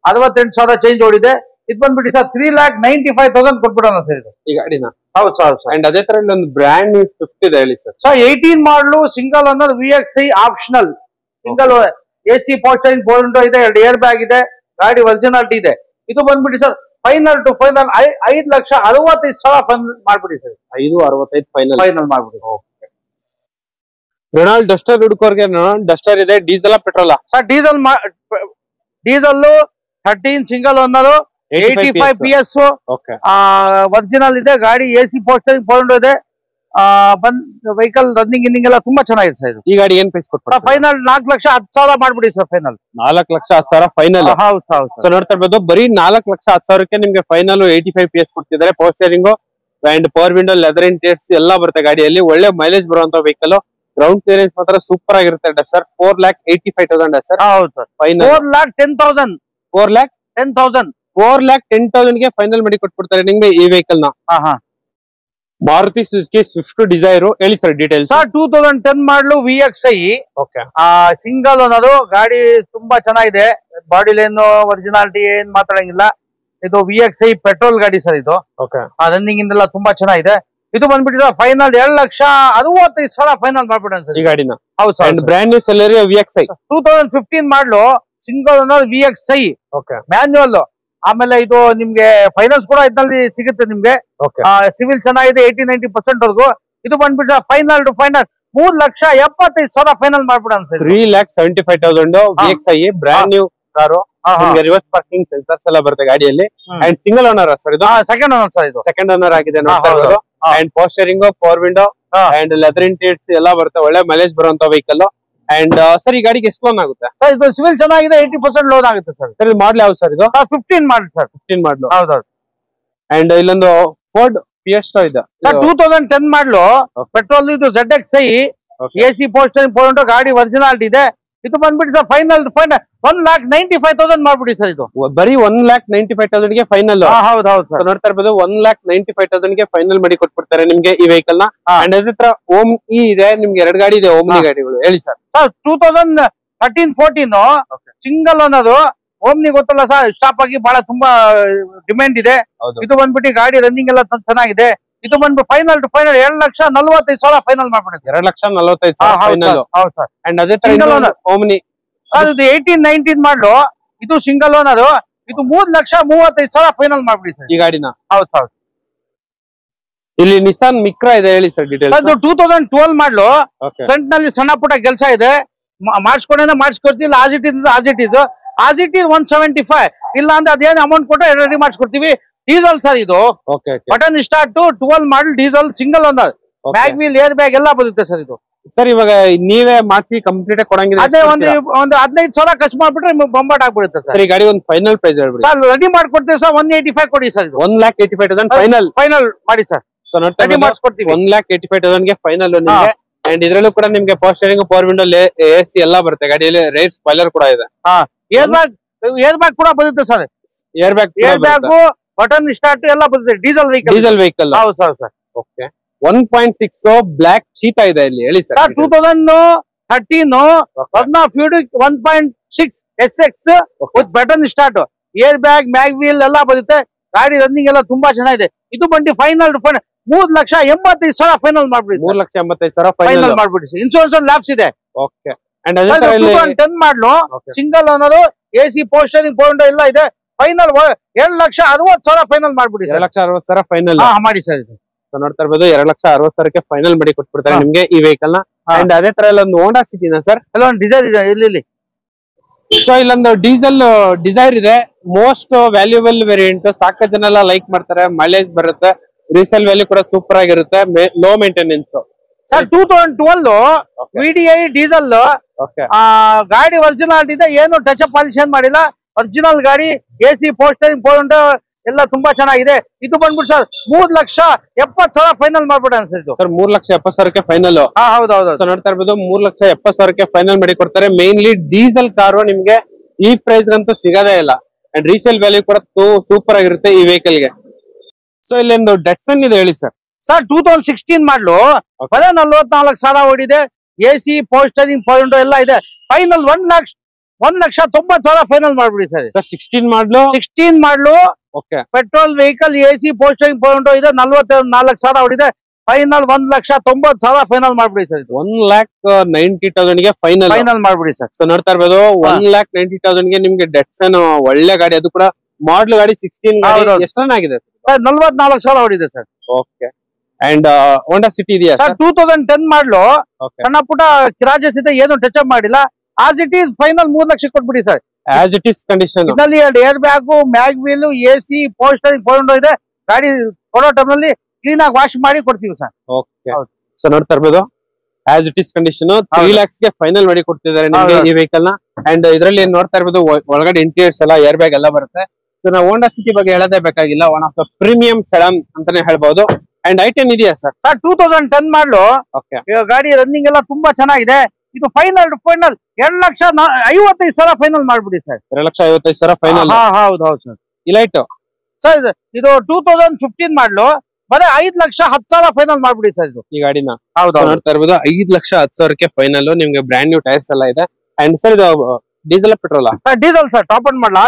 68,000 ಚೇಂಜ್ ಓಡಿದೆ. ಇದು ಬಂದ್ಬಿಟ್ಟು ಸರ್ 3,95,000 ಕೊಟ್ಬಿಡೋಣ ಸರ್ ಇದು ಈ ಗಾಡಿನ. ಹೌದು ಸರ್. ಅಂಡ್ ಅದೇ ತರ ಇಲ್ಲೊಂದು ಬ್ರ್ಯಾಂಡ್ ನ್ಯೂ ಸ್ವಿಫ್ಟ್ ಇದೆ ಹೇಳಿ sir. 18 model, single owner, VXI optional, single AC, power steering, power window ಇದೆ, 2 ಏರ್ ಬ್ಯಾಗ್ ಇದೆ, ಗಾಡಿ ಒರಿಜಿನಾಲಿಟಿ ಇದೆ. ಇದು ಬಂದ್ಬಿಟ್ಟು sir final to final 5,65,000 final ಮಾಡ್ಬಿಡಿ ಸರ್. 5,65 ಫೈನಲ್ ಮಾಡ್ಬಿಡಿ. ರೆನಾಲ್ಡ್ ಡಸ್ಟರ್ ಹುಡುಕೋರ್ಗೆ ರೆನಾಲ್ಡ್ ಡಸ್ಟರ್ ಇದೆ. ಡೀಸೆಲ್ ಪೆಟ್ರೋಲಾ sir? Diesel 13 single owner, 85 PS original ಇದೆ. ಗಾಡಿ AC, power steering, power window ಇದೆ. ವೆಹಿಕಲ್ ರನ್ನಿಂಗ್ ಇನ್ನಿಂಗ್ ಎಲ್ಲ ತುಂಬಾ ಚೆನ್ನಾಗಿದೆ ಸರ್ ಇದು. ಈ ಗಾಡಿ ಏನ್ ಪ್ರೈಸ್ ಕೊಡ್ತಾರೆ? ಫೈನಲ್ 4,10,000 ಮಾಡ್ಬಿಡಿ ಸರ್ ಫೈನಲ್. 4,10,000 ಫೈನಲ್. ಹೌದು ಹೌದು. ಸೊ ನೋಡ್ತಾ ಇರ್ಬೋದು ಬರೀ 4,10,000 ನಿಮ್ಗೆ ಫೈನಲ್ 85 PS ಕೊಡ್ತಿದ್ದಾರೆ. Power steering and power window, leather interiors ಎಲ್ಲ ಬರುತ್ತೆ ಗಾಡಿಯಲ್ಲಿ. ಒಳ್ಳೆ ಮೈಲೇಜ್ ಬರುವಂತ ವೆಹಿಕಲ್. ಗ್ರೌಂಡ್ ಕ್ಲಿಯರೆನ್ಸ್ ಮಾತ್ರ ಸೂಪರ್ ಆಗಿರುತ್ತೆ ಸರ್. 4,85,000 ಸರ್. ಹೌದು ಸರ್. ಫೈನಲ್ 4,10,000 4,10,000 ಫೈನಲ್ ಮಾಡಿ ಕೊಟ್ಬಿಡ್ತಾರೆ ನಿಮ್ಗೆ ಈ ವೆಹಿಕಲ್ ನ. ಮಾರುತಿ ಸುಜುಕಿ ಸ್ವಿಫ್ಟ್ ಡಿಸೈರ್ ಹೇಳಿ sir details. Sir 2010 ಮಾಡ್ಲು, VXI single owner, ಗಾಡಿ ತುಂಬಾ ಚೆನ್ನಾಗಿದೆ, ಬಾಡಿ ಲೈನ್ ಒರಿಜಿನಾಲಿಟಿ ಏನ್ ಮಾತಾಡಂಗಿಲ್ಲ. ಇದು VXI ಪೆಟ್ರೋಲ್ ಗಾಡಿ ಸರ್ ಇದು. ರನ್ನಿಂಗ್ ಇಂದೆಲ್ಲ ತುಂಬಾ ಚೆನ್ನಾಗಿದೆ. ಇದು ಬಂದ್ಬಿಟ್ಟು ಫೈನಲ್ 2,65,000 ಫೈನಲ್ ಮಾಡ್ಬಿಡೋಣ ಸರ್ ಈ ಗಾಡಿನ. ಹೌದು sir. Brand new Celerio VXI 2015 model, single owner, VXI manual. ಆಮೇಲೆ ಇದು ನಿಮ್ಗೆ ಫೈನಾನ್ಸ್ ಕೂಡ ಇದ್ರಲ್ಲಿ ಸಿಗುತ್ತೆ ನಿಮ್ಗೆ. ಸಿವಿಲ್ ಚೆನ್ನಾಗಿದೆ 80-90% ವರ್ಗು. ಇದು ಬಂದ್ಬಿಟ್ಟು ಫೈನಲ್ ಟು ಫೈನಲ್ 3,75,000 ಫೈನಲ್ ಮಾಡ್ಬಿಡೋಣ sir. 3,75,000 VXI brand new car. Reverse parking sensors ಎಲ್ಲ ಬರುತ್ತೆ ಗಾಡಿಯಲ್ಲಿ. ಅಂಡ್ ಸಿಂಗಲ್ ಓನರ್ ಸರ್ ಇದು? ಸೆಕೆಂಡ್ ಓನರ್ ಸರ್ ಇದು. ಸೆಕೆಂಡ್ ಓನರ್ ಆಗಿದೆ ನೋಡ್ತಾ ಇರೋದು. And power steering, power window and leather interiors ಎಲ್ಲ ಬರುತ್ತೆ. ಒಳ್ಳೆ ಮೈಲೇಜ್ ಬರುವಂತ ವೆಹಿಕಲ್. ಅಂಡ್ ಸರ್ ಈ ಗಾಡಿಗೆ ಎಷ್ಟು ಲೋನ್ ಆಗುತ್ತೆ ಸರ್? ಇದು ಸಿವಿಲ್ ಚೆನ್ನಾಗಿದೆ 80% ಲೋನ್ ಆಗುತ್ತೆ ಸರ್. ಸರ್ ಮಾಡಲ್ ಯಾವ್ದು ಸರ್ ಇದು? 15 ಮಾಡಲ್ ಸರ್. 15 ಮಾಡಲ್. ಹೌದೌದು. ಅಂಡ್ ಇಲ್ಲೊಂದು ಫೋರ್ಡ್ ಫಿಯೆಸ್ಟಾ ಇದೆ 2010 ಮಾಡಲು, ಪೆಟ್ರೋಲ್. ಇದು ZXI AC, power steering, power window, ಗಾಡಿ ಒರಿಜಿನಾಲಿಟಿ ಇದೆ. ಇದು ಬಂದ್ಬಿಟ್ಟು ಸರ್ ಫೈನಲ್ 1,95,000 ಮಾಡ್ಬಿಡಿ ಸರ್ ಇದು. ಬರೀ 1,95,000 ಫೈನಲ್. ಹೌದು ಹೌದು ಸರ್. ನೋಡ್ತಾ ಇರ್ಬೋದು 1,95,000 ಫೈನಲ್ ಮಾಡಿ ಕೊಟ್ಬಿಡ್ತಾರೆ ನಿಮ್ಗೆ ಈ ವೆಹಿಕಲ್ ನ. ಅಂಡ್ ಅದೇ ತರ ಓಮ್ನಿ ಇದೆ ನಿಮ್ಗೆ. 2 ಗಾಡಿ ಇದೆ ಓಮ್ನಿ ಗಾಡಿಗಳು ಹೇಳಿ ಸರ್. 2013-14 ಸಿಂಗಲ್ ಓನರ್ ಓಮ್ನಿ, ಗೊತ್ತಲ್ಲ ಸರ್, ಸ್ಟಾಪ್ ಆಗಿ ಬಹಳ ತುಂಬಾ ಡಿಮ್ಯಾಂಡ್ ಇದೆ. ಇದು ಬಂದ್ಬಿಟ್ಟು ಗಾಡಿ ರನ್ನಿಂಗ್ ಎಲ್ಲ ಚೆನ್ನಾಗಿದೆ. ಇದು ಬಂದ್ಬಿಟ್ಟು ಫೈನಲ್ ಟು ಫೈನಲ್ 2,45,000 ಫೈನಲ್ ಮಾಡ್ಬಿಡುತ್ತೆ. 2,45,000 ಫೈನಲ್. ಹೌದು ಸರ್. ಅಂಡ್ ಅದೇ ತರ ಓಮ್ನಿ ಸರ್ ಇದು 18-19 ಮಾಡಲು, ಇದು ಸಿಂಗಲ್ ಓನರ್. ಇದು 3,35,000 ಫೈನಲ್ ಮಾಡ್ಬಿಡಿ ಸರ್ ಈ ಗಾಡಿನ. ಹೌದು ಸರ್. ಇಲ್ಲಿ ನಿಸಾನ್ ಮಿಕ್ರಾ ಇದೆ ಹೇಳಿ ಸರ್ ಡೀಟೇಲ್ಸ್. ಅದು 2012 ಮಾಡಲು, ಫ್ರಂಟ್ ನಲ್ಲಿ ಸಣ್ಣ ಪುಟ್ಟ ಕೆಲಸ ಇದೆ, ಮಾಡಿಸ್ಕೊಂಡೇ ಮಾಡಿಸ್ಕೊಡ್ತೀವಿ. As it is 175. ಇಲ್ಲ ಅಂದ್ರೆ ಅದೇನು ಅಮೌಂಟ್ ಕೊಟ್ಟು ರೆಡಿ ಮಾಡಿಸ್ಕೊಡ್ತೀವಿ. ಡೀಸೆಲ್ ಸರ್ ಇದು. Button start 12 model diesel single owner. Mag wheel, air bag ಎಲ್ಲ ಬರುತ್ತೆ ಸರ್ ಇದು. ಸರ್ ಇವಾಗ ನೀವೇ ಮಾಡಿಸಿ ಕಂಪ್ಲೀಟ್ ಆಗಿ ಕೊಡಂಗಿದೆ ಅದೇ ಒಂದು 15,000 ಖರ್ಚು ಮಾಡ್ಬಿಟ್ರೆ ನಿಮ್ಗೆ ಬೊಂಬಾಟ್ ಆಗ್ಬಿಡುತ್ತೆ ಸರ್. ಈ ಗಾಡಿ ಒಂದು ಫೈನಲ್ ಪ್ರೈಸ್ ಹೇಳ್ಬಿಡಿ ಸರ್. ರೆಡಿ ಮಾಡ್ಕೊಡ್ತೀವಿ ಸರ್. 185 ಕೊಡಿ ಸರ್. 1,85,000 ಫೈನಲ್ ಮಾಡಿ ಸರ್. ಸೊ ನೋಡ್ತಾ ರೆಡಿ ಮಾಡಿಸ್ಕೊಡ್ತೀವಿ. 1,85,000 ಗೆ ಫೈನಲ್ ನಿಮಗೆ. ಅಂಡ್ ಇದ್ರಲ್ಲೂ ಕೂಡ ನಿಮ್ಗೆ power steering, power window, AC ಎಲ್ಲ ಬರುತ್ತೆ. ಗಾಡಿಯಲ್ಲಿ ರೇಟ್ ಸ್ಪಾಯ್ಲರ್ ಕೂಡ ಇದೆ. ಏರ್ ಬ್ಯಾಗ್ ಕೂಡ ಬರುತ್ತೆ sir. Air bag, button start ಎಲ್ಲ ಬರುತ್ತೆ. Diesel vehicle. ಹೌದು ಸರ್. ಓಕೆ. 1.6 ಬ್ಲಾಕ್ ಚೀತಾ ಇದೆ ಇಲ್ಲಿ, ಹೇಳಿ sir. 2013 ಫ್ಯೂಡಿಕ್ 1.6 SX with button start, air bag, mag wheel ಎಲ್ಲ ಬರುತ್ತೆ. ಗಾಡಿ ರನ್ನಿಂಗ್ ಎಲ್ಲ ತುಂಬಾ ಚೆನ್ನಾಗಿದೆ. ಇದು ಬಂಡಿ ಫೈನಲ್ 3,85,000 ಫೈನಲ್ ಮಾಡ್ಬಿಡಿ. 3,85,000 ಫೈನಲ್ ಮಾಡ್ಬಿಡಿ. ಇನ್ಶೂರೆನ್ಸ್ ಲ್ಯಾಬ್ಸ್ ಇದೆ. ಓಕೆ. ಅಂಡ್ ಅದೇ ತರ ಇಲ್ಲಿ 10 ಮಾಡ್ಲು single owner, AC power steering, power window ಎಲ್ಲ ಇದೆ. ಫೈನಲ್ 2,60,000 ಫೈನಲ್ ಮಾಡ್ಬಿಡಿ. 2,60,000 ಫೈನಲ್ ಮಾಡಿ ಸರ್. ನೋಡ್ತಾ ಇರ್ಬೋದು, 2,60,000 ಫೈನಲ್ ಮಾಡಿ ಕೊಟ್ಬಿಡ್ತಾರೆ ನಿಮ್ಗೆ ಈ ವೆಹಿಕಲ್ ನ. ಅಂಡ್ ಅದೇ ತರ ಒಂದು ಹೋಂಡಾ ಸಿಟಿನ ಸರ್. ಒಂದು ಡಿಸೈರ್ ಇದೆ ಇಲ್ಲಿ. ಸೊ ಇಲ್ಲೊಂದು ಡಿಸೈರ್ ಇದೆ. Most valuable variant. ಸಾಕಷ್ಟು ಜನ ಎಲ್ಲ ಲೈಕ್ ಮಾಡ್ತಾರೆ. ಮೈಲೇಜ್ ಬರುತ್ತೆ, ರೀಸೇಲ್ ವ್ಯಾಲ್ಯೂ ಕೂಡ ಸೂಪರ್ ಆಗಿರುತ್ತೆ, low maintenance. Sir 2012 VDI diesel ಗಾಡಿ ಒರಿಜಿನಲ್ ಇದೆ. ಏನು ಟಚ್ ಅಪ್ ಪಾಲಿಶ್ ಏನ್ ಮಾಡಿಲ್ಲ. ಒರಿಜಿನಲ್ ಗಾಡಿ. AC power steering, power window ಎಲ್ಲ ತುಂಬಾ ಚೆನ್ನಾಗಿದೆ. ಇದು ಬಂದ್ಬಿಟ್ಟು ಸರ್ 3,70,000 ಫೈನಲ್ ಮಾಡ್ಬಿಡ ಅನ್ಸಿದ್ದು ಸರ್. 3,70,000 ಫೈನಲ್. ಹೌದೌದು. ಸೊ ನೋಡ್ತಾ ಇರ್ಬೋದು, 3,70,000 ಫೈನಲ್ ಮಾಡಿ ಕೊಡ್ತಾರೆ. ಮೇನ್ಲಿ ಡೀಸೆಲ್ ಕಾರು ನಿಮ್ಗೆ ಈ ಪ್ರೈಸ್ ಗಂತೂ ಸಿಗೋದೇ ಇಲ್ಲ. ಅಂಡ್ ರೀಸೇಲ್ ವ್ಯಾಲ್ಯೂ ಕೂಡ ಸೂಪರ್ ಆಗಿರುತ್ತೆ ಈ ವೆಹಿಕಲ್ ಗೆ. ಸೊ ಇಲ್ಲಿ ಒಂದು ಡೆಟ್ಸನ್ ಇದೆ, ಹೇಳಿ ಸರ್. 2016 ಮಾಡ್ಲು ಬರೀ 44,000 ಓಡಿದೆ. AC power steering, power window ಎಲ್ಲ ಇದೆ. ಫೈನಲ್ 1,90,000 ಫೈನಲ್ ಮಾಡ್ಬಿಡಿ sir. 16 model okay. Petrol vehicle, AC power steering, power window ಇದೆ. 44,000 ಓಡಿದೆ. ಫೈನಲ್ 1,90,000 ಫೈನಲ್ ಮಾಡ್ಬಿಡಿ ಸರ್. 1,90,000 ಗೆ ಫೈನಲ್ ಮಾಡ್ಬಿಡಿ ಸರ್. ಸೊ ನೋಡ್ತಾ ಇರ್ಬೋದು, 1,90,000 ಗೆ ನಿಮ್ಗೆ ಡೆಟ್ಸನ್ ಒಳ್ಳೆ ಗಾಡಿ. ಅದು ಕೂಡ ಮಾಡಲ್ ಗಾಡಿ. 16 ಎಷ್ಟು ರನ್ ಆಗಿದೆ ಸರ್? 44,000 ಓಡಿದೆ sir. Okay. And Honda City ಇದೆಯಾ ಸರ್? 2010 ಮಾಡ್ಲು ಸಣ್ಣ ಪುಟ ಕ್ರಾಚಸ್ ಇದೆ. ಏನು ಟಚ್ ಅಪ್ ಮಾಡಿಲ್ಲ. As it is final 3 lakh ಕೊಟ್ಬಿಡಿ sir. As it is condition. ಇದರಲ್ಲಿ 2 air bag, mag wheel, AC power steering, power window ಇದೆ. ಗಾಡಿ ಕೊಡೋ ಟೈಮ್ನಲ್ಲಿ ಕ್ಲೀನ್ ಆಗಿ ವಾಶ್ ಮಾಡಿ ಕೊಡ್ತೀವಿ ಸರ್. ಓಕೆ. ಸೊ ನೋಡ್ತಾ ಇರ್ಬೋದು, as it is condition 3 lakhs ಗೆ ಫೈನಲ್ ಮಾಡಿ ಕೊಡ್ತಿದ್ದಾರೆ ನಿಮಗೆ ಈ ವೆಹಿಕಲ್ ನ. ಅಂಡ್ ಇದರಲ್ಲಿ ನೋಡ್ತಾ ಇರ್ಬೋದು, ಒಳಗಡೆ ಇಂಟೀರಿಯರ್ಸ್ ಎಲ್ಲ ಏರ್ ಬ್ಯಾಗ್ ಎಲ್ಲ ಬರುತ್ತೆ. ಸೊ ನಾವು ಹೋಂಡಾ ಸಿಟಿ ಬಗ್ಗೆ ಹೇಳೋದೇ ಬೇಕಾಗಿಲ್ಲ. One of the premium sedan ಅಂತಾನೆ ಹೇಳ್ಬಹುದು. ಅಂಡ್ i10 ಇದೆಯಾ ಸರ್? 2010 ಮಾಡ್ಲು ಗಾಡಿ ರನ್ನಿಂಗ್ ಎಲ್ಲ ತುಂಬಾ ಚೆನ್ನಾಗಿದೆ. ಇದು ಫೈನಲ್ 2,55,000 ಫೈನಲ್ ಮಾಡ್ಬಿಡಿ ಸರ್. 2,55,000 ಫೈನಲ್. ಹೌದು ಸರ್. ಇಲೈಟ್ ಸರ್ ಇದು 2015 ಮಾಡ್ಲು ಬರೀ 5,10,000 ಫೈನಲ್ ಮಾಡ್ಬಿಡಿ ಸರ್. ಇದು ಈ ಗಾಡಿನ ಹೌದು ನೋಡ್ತಾ ಇರ್ಬೋದು, 5,10,000 ಫೈನಲ್. ನಿಮ್ಗೆ ಬ್ರ್ಯಾಂಡ್ ನ್ಯೂ ಟೈರ್ಸ್ ಎಲ್ಲ ಇದೆ. ಅಂಡ್ ಸರ್ ಇದು diesel petrol? Diesel sir. Top and ಮಾಡ್ಲಾ?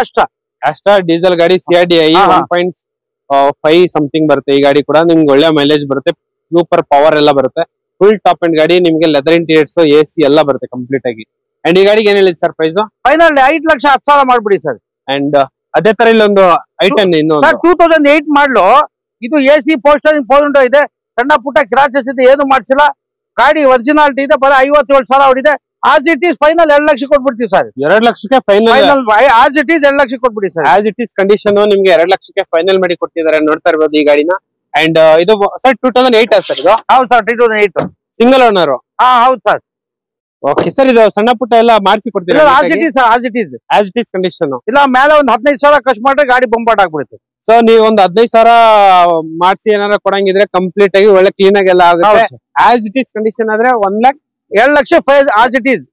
ಅಷ್ಟ ಡೀಸೆಲ್ ಗಾಡಿ. CRDI 1.5 ಸಮಥಿಂಗ್ ಬರುತ್ತೆ ಈ ಗಾಡಿ ಕೂಡ. ನಿಮ್ಗೆ ಒಳ್ಳೆ ಮೈಲೇಜ್ ಬರುತ್ತೆ, ಸೂಪರ್ ಪವರ್ ಎಲ್ಲ ಬರುತ್ತೆ. ಫುಲ್ ಟಾಪ್ ಅಂಡ್ ಗಾಡಿ. ನಿಮ್ಗೆ ಲೆದರ್ ಇಂಟೀರಿಯರ್ಸ್, AC ಎಲ್ಲ ಬರುತ್ತೆ ಕಂಪ್ಲೀಟ್ ಆಗಿ. ಅಂಡ್ ಈ ಗಾಡಿಗೆ ಏನ್ ಹೇಳಿದ್ ಸರ್ ಪ್ರೈಸ್? ಫೈನಲ್ 5,10,000 ಮಾಡ್ಬಿಡಿ ಸರ್. ಅಂಡ್ ಅದೇ ತರ ಇಲ್ಲೊಂದು i10 ಇನ್ನೊಂದು 2008 ಮಾಡ್ಲು. ಇದು AC power steering, power window ಇದೆ. ಸಣ್ಣ ಪುಟ್ಟ ಕ್ರಾಚಸ್ ಇದೆ, ಏನು ಮಾಡ್ಸಿಲ್ಲ. ಗಾಡಿ ಒರಿಜಿನಾಲಿಟಿ ಇದೆ. ಬರೀ 57,000 ಓಡಿದೆ. As it is final 2 lakh ಕೊಟ್ಬಿಡ್ತೀವಿ ಸರ್. 2 ಲಕ್ಷಕ್ಕೆ final. As it is 2 lakh ಕೊಟ್ಬಿಡಿ sir. As it is condition ನಿಮ್ಗೆ 2 ಲಕ್ಷಕ್ಕೆ ಫೈನಲ್ ಮಾಡಿ ಕೊಟ್ಟಿದ್ದಾರೆ. ನೋಡ್ತಾ ಇರ್ಬೋದು ಈ ಗಾಡಿನ. ಅಂಡ್ ಇದು ಸರ್ 2008 ಸರ್ ಇದು? ಹೌದು ಸರ್. 2008 single owner. ಹೌದು ಸರ್. Okay sir. ಇದು ಸಣ್ಣ ಪುಟ್ಟ ಎಲ್ಲ ಮಾಡಿಸಿ ಕೊಡ್ತೀರಾ? As it is condition. ಇಲ್ಲ ಮೇಲೆ ಒಂದು 15,000 ಖರ್ಚು ಮಾಡಿದ್ರೆ ಗಾಡಿ ಬೊಂಬಾಟ್ ಆಗ್ಬಿಡುತ್ತೆ. ಸೊ ನೀವು ಒಂದು 15,000 ಮಾಡಿಸಿ ಏನಾರ ಕೊಡಂಗಿದ್ರೆ ಕಂಪ್ಲೀಟ್ ಆಗಿ ಒಳ್ಳೆ ಕ್ಲೀನ್ ಆಗಿ ಎಲ್ಲ ಆಗುತ್ತೆ. ಆಸ್ ಇಟ್ ಈಸ್ ಕಂಡೀಷನ್ ಆದ್ರೆ 2 ಲಕ್ಷ ಆಸ್ ಇಟ್ ಈಸ್.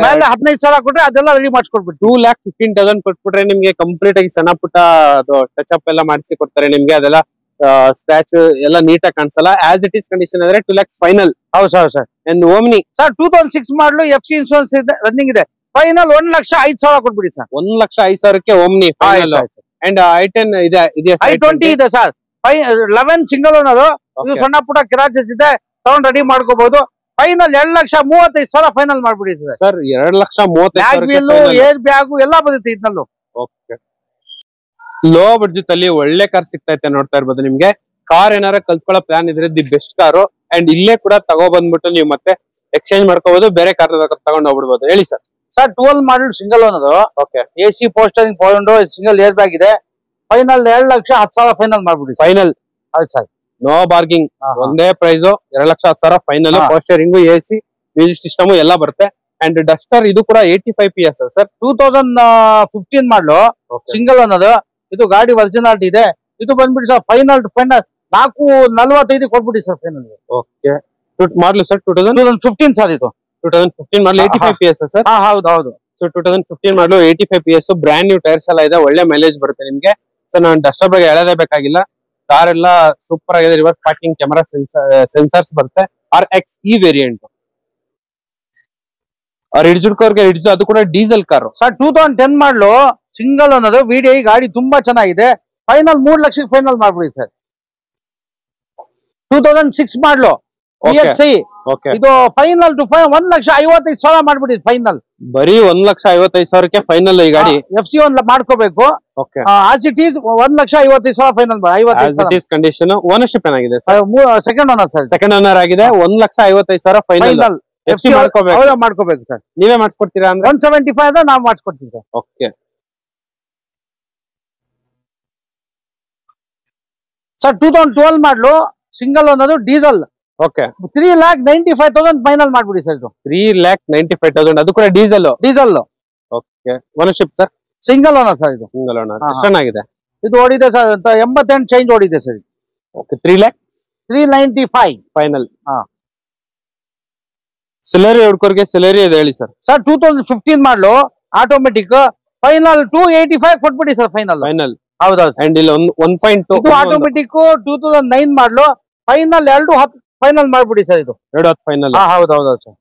ಮೇಲೆ 15,000 ಕೊಟ್ರೆ ಅದೆಲ್ಲ ರೆಡಿ ಮಾಡಿಸ್ಕೊಡ್ಬಿಟ್ಟು 2,15,000 ಕೊಟ್ಬಿಟ್ರೆ ನಿಮ್ಗೆ ಕಂಪ್ಲೀಟ್ ಆಗಿ ಸಣ್ಣ ಪುಟ್ಟ ಟಚ್ ಅಪ್ ಎಲ್ಲ ಮಾಡಿಸಿ ಕೊಡ್ತಾರೆ ನಿಮ್ಗೆ. ಅದೆಲ್ಲ ಸ್ಕ್ರಾಚ್ ಎಲ್ಲ ನೀಟಾಗಿ ಕಾಣಿಸಲ್ಲ. ಆಸ್ ಇಟ್ ಈಸ್ ಕಂಡೀಷನ್ ಆದ್ರೆ 2 lakhs ಫೈನಲ್. ಹೌದು sir. And Omni sir 2006 ಮಾಡ್ಲು FC insurance running ಇದೆ. ಫೈನಲ್ 1,05,000 ಕೊಟ್ಬಿಡಿ sir. 1,05,000 Omni final. And i10 ಇದೆ. i20 ಇದೆ ಸರ್. 11 single owner. ಇದು ಸಣ್ಣ ಪುಟ್ಟ ಕ್ರಾಚಸ್ ಇದೆ, ತಗೊಂಡ್ ರೆಡಿ ಮಾಡ್ಕೋಬಹುದು. ಫೈನಲ್ 2,35,000 ಫೈನಲ್ ಮಾಡ್ಬಿಡಿ ಸರ್. 2,35,000 ಏರ್ ಬ್ಯಾಗು ಎಲ್ಲ ಬರುತ್ತೆ ಇದ್ನಲ್ಲೂ. ಓಕೆ. ಲೋ ಬಡ್ಜೆಟ್ ಅಲ್ಲಿ ಒಳ್ಳೆ ಕಾರ್ ಸಿಗ್ತೈತೆ. ನೋಡ್ತಾ ಇರ್ಬೋದು, ನಿಮ್ಗೆ ಕಾರ್ ಏನಾರ ಕಲ್ತ್ಕೊಳ್ಳೋ ಪ್ಲಾನ್ ಇದ್ರೆ ದಿ ಬೆಸ್ಟ್ ಕಾರು. ಅಂಡ್ ಇಲ್ಲೇ ಕೂಡ ತಗೋ ಬಂದ್ಬಿಟ್ಟು ನೀವು ಮತ್ತೆ ಎಕ್ಸ್ಚೇಂಜ್ ಮಾಡ್ಕೋಬಹುದು, ಬೇರೆ ಕಾರ್ ತಗೊಂಡ್ ಹೋಗ್ಬಿಡ್ಬೋದು. ಹೇಳಿ sir. Sir 12 model single owner. Okay. AC power steering, power window, single air bag ಇದೆ. ಫೈನಲ್ 2,10,000 ಫೈನಲ್ ಮಾಡ್ಬಿಡಿ. ಫೈನಲ್. ಹೌದು ಸರ್. ನೋ ಬಾರ್ಗಿಂಗ್, ಒಂದೇ price 2,10,000 final. Power steering, AC, music system ಎಲ್ಲ ಬರುತ್ತೆ. ಅಂಡ್ ಡಸ್ಟರ್ ಇದು ಕೂಡ 85 PS ಸರ್. 2015 ಮಾಡಲು, single ಅನ್ನೋದು. ಇದು ಗಾಡಿ ಒರಿಜಿನಾಲಿಟಿ ಇದೆ. ಇದು ಬಂದ್ಬಿಟ್ಟು ಸರ್ ಫೈನಲ್ 445 ಕೊಟ್ಬಿಡಿ ಸರ್ ಫೈನಲ್. ಓಕೆ, ಮಾಡಲು ಸರ್ 2015 ಸರ್ ಇದು. 2015 ಮಾಡಲು 85 PS ಸರ್. ಹೌದು ಹೌದು. ಸೊ 2015 ಮಾಡಲು 85 PS, ಬ್ರ್ಯಾಂಡ್ ನ್ಯೂ ಟೈರ್ಸ್ ಎಲ್ಲ ಇದೆ, ಒಳ್ಳೆ ಮೈಲೇಜ್ ಬರುತ್ತೆ ನಿಮ್ಗೆ. ಸೊ ನಾನು ಡಸ್ಟರ್ ಬಗ್ಗೆ ಹೇಳೋದೇ ಬೇಕಾಗಿಲ್ಲ. ಕಾರ್ ಎಲ್ಲ ಸೂಪರ್ ಆಗಿದೆ. ರಿವರ್ಸ್ ಪಾರ್ಕಿಂಗ್ ಕ್ಯಾಮೆರಾ, ಸೆನ್ಸರ್ಸ್ ಬರುತ್ತೆ. RX ಈ ವೇರಿಯಂಟ್. ರಿಡ್ಜುಡ್ಕೋರ್ಗೆ ರಿಡ್ಜು, ಅದು ಕೂಡ ಡೀಸೆಲ್ ಕಾರು ಸರ್. 2010 ಮಾಡಲು, ಸಿಂಗಲ್ ಅನ್ನೋದು. VDI ಗಾಡಿ ತುಂಬಾ ಚೆನ್ನಾಗಿದೆ. ಫೈನಲ್ 3 ಲಕ್ಷಕ್ಕೆ ಫೈನಲ್ ಮಾಡ್ಬಿಡಿ ಸರ್. 2006 ಮಾಡಲು, PXI. ಇದು ಫೈನಲ್ ಟು 1,55,000 ಮಾಡ್ಬಿಡಿ ಫೈನಲ್. ಬರೀ 1,55,000ಕ್ಕೆ ಫೈನಲ್ ಈ ಗಾಡಿ. FC1 ಮಾಡ್ಕೋಬೇಕು. As it is 1,55,000 final. 55 condition. Ownership ಏನಾಗಿದೆ? Second owner sir. Second owner ಆಗಿದೆ. 1,55,000 ಫೈನಲ್. FC ಮಾಡ್ಕೋಬೇಕು ಸರ್. ನೀವೇ ಮಾಡಿಸ್ಕೊಡ್ತೀರಾ ಅಂದ್ರೆ? 175 ಅಂದ್ರೆ ನಾವು ಮಾಡಿಸ್ಕೊಡ್ತೀವಿ sir. Okay sir. 2012 model, single ಅನ್ನೋದು, ಡೀಸೆಲ್. ಓಕೆ, 3,95,000 ಫೈನಲ್ ಮಾಡ್ಬಿಡಿ ಸರ್. ಇದು 3,95,000, ಅದು ಕೂಡ diesel. Okay, ownership sir? Single owner sir. ಇದು ಸಿಂಗಲ್ ಓನರ್. ಎಷ್ಟು ಚೆನ್ನಾಗಿದೆ ಇದು. ಓಡಿದೆ ಸರ್ 88 ಚೇಂಜ್ ಓಡಿದೆ ಸರ್. Okay, 3,95,000 final. ಸೆಲೆರಿ ಹುಡ್ಕೋರ್ಗೆ ಸೆಲೆರಿ ಇದೆ ಹೇಳಿ ಸರ್. 2015 ಮಾಡಲು, ಆಟೋಮೆಟಿಕ್. ಫೈನಲ್ 285 ಕೊಟ್ಬಿಡಿ ಸರ್ ಫೈನಲ್. ಹೌದೌದು. ಅಂಡ್ ಇಲ್ಲಿ 1.2 ಆಟೋಮೆಟಿಕ್. 2009 ಮಾಡಲು, ಫೈನಲ್ 210 ಫೈನಲ್ ಮಾಡ್ಬಿಡಿ ಸರ್. ಇದು 210 ಫೈನಲ್. ಹೌದೌದು ಸರ್.